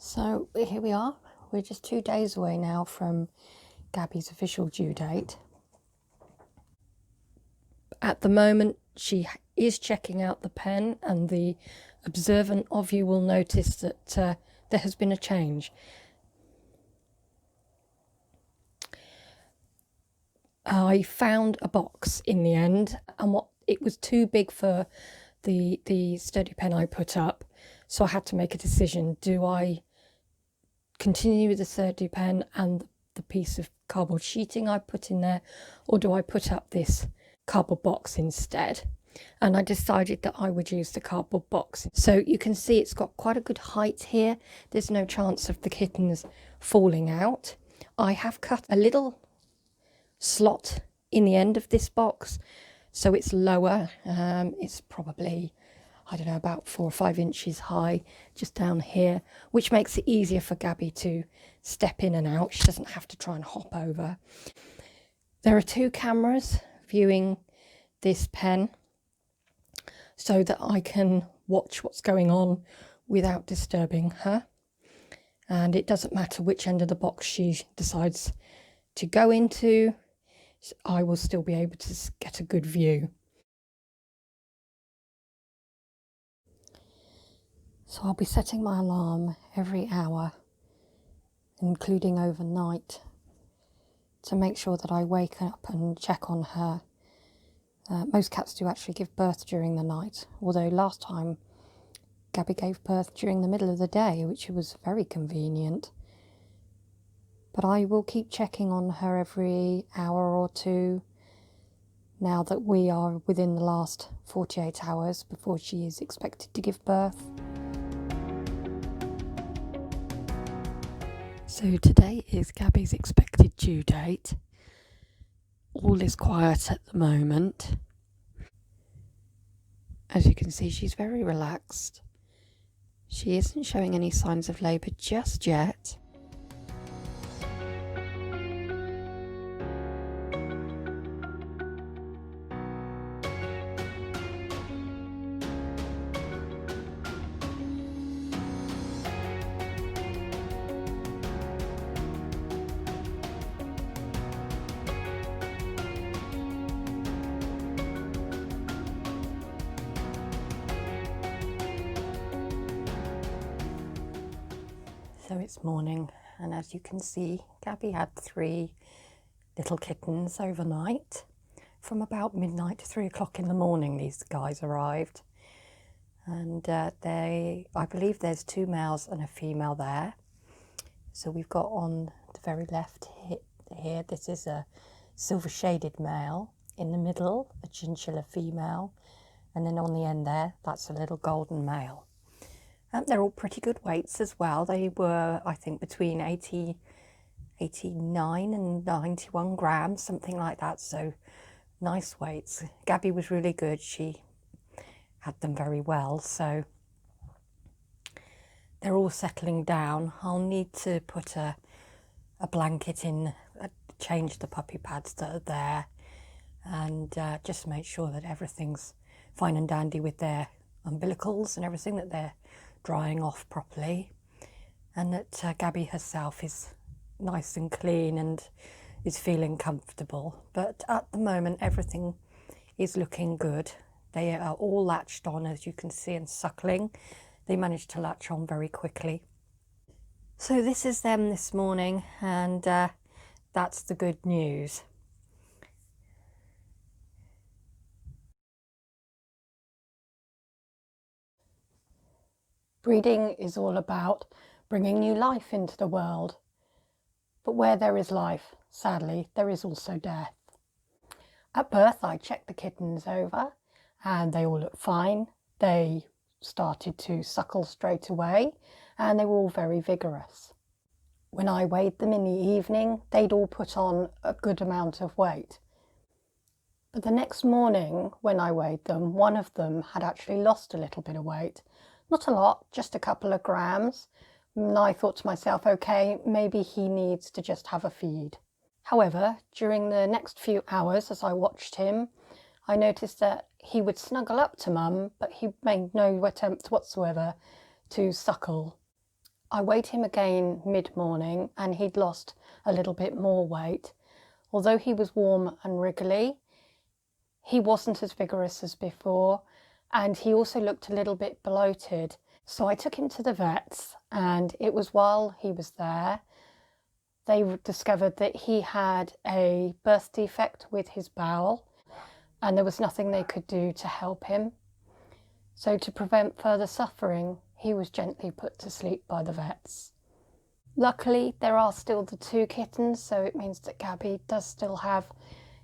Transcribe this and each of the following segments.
So here we are. We're just 2 days away now from Gabby's official due date. At the moment, she is checking out the pen, and the observant of you will notice that there has been a change. I found a box in the end, and it was too big for the sturdy pen I put up, so I had to make a decision. Do I continue with the sturdy pen and the piece of cardboard sheeting I put in there, or do I put up this cardboard box instead? And I decided that I would use the cardboard box. So you can see it's got quite a good height here. There's no chance of the kittens falling out. I have cut a little slot in the end of this box, so it's lower. It's probably, I don't know, about 4 or 5 inches high, just down here, which makes it easier for Gabby to step in and out. She doesn't have to try and hop over. There are 2 cameras viewing this pen, so that I can watch what's going on without disturbing her. And it doesn't matter which end of the box she decides to go into, I will still be able to get a good view. So I'll be setting my alarm every hour, including overnight, to make sure that I wake up and check on her. Most cats do actually give birth during the night, although last time Gabby gave birth during the middle of the day, which was very convenient. But I will keep checking on her every hour or 2 now that we are within the last 48 hours before she is expected to give birth. So today is Gabby's expected due date. All is quiet at the moment. As you can see, she's very relaxed. She isn't showing any signs of labour just yet. So it's morning, and as you can see, Gabby had 3 little kittens overnight. From about midnight to 3 o'clock in the morning, these guys arrived. And I believe there's 2 males and a female there. So we've got on the very left here, this is a silver shaded male. In the middle, a chinchilla female. And then on the end there, that's a little golden male. They're all pretty good weights as well. They were, I think, between 89 and 91 grams, something like that. So nice weights. Gabby was really good. She had them very well. So they're all settling down. I'll need to put a blanket in, change the puppy pads that are there, and just make sure that everything's fine and dandy with their umbilicals and everything, that they're drying off properly, and that Gabby herself is nice and clean and is feeling comfortable. But at the moment everything is looking good. They are all latched on, as you can see, and suckling. They managed to latch on very quickly. So this is them this morning, and that's the good news. Breeding is all about bringing new life into the world. But where there is life, sadly, there is also death. At birth, I checked the kittens over, and they all looked fine. They started to suckle straight away, and they were all very vigorous. When I weighed them in the evening, they'd all put on a good amount of weight. But the next morning, when I weighed them, one of them had actually lost a little bit of weight. Not a lot, just a couple of grams. And I thought to myself, okay, maybe he needs to just have a feed. However, during the next few hours as I watched him, I noticed that he would snuggle up to Mum, but he made no attempt whatsoever to suckle. I weighed him again mid-morning and he'd lost a little bit more weight. Although he was warm and wriggly, he wasn't as vigorous as before, and he also looked a little bit bloated. So I took him to the vets, and it was while he was there they discovered that he had a birth defect with his bowel, and there was nothing they could do to help him. So to prevent further suffering, he was gently put to sleep by the vets. Luckily, there are still the 2 kittens, so it means that Gabby does still have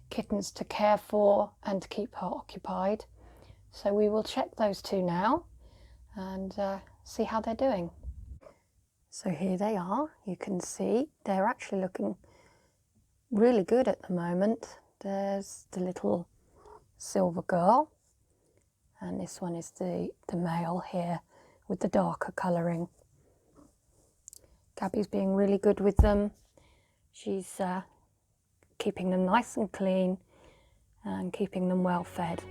kittens to care for and to keep her occupied. So we will check those 2 now and see how they're doing. So here they are. You can see they're actually looking really good at the moment. There's the little silver girl, and this one is the male here with the darker colouring. Gabby's being really good with them. She's keeping them nice and clean and keeping them well fed.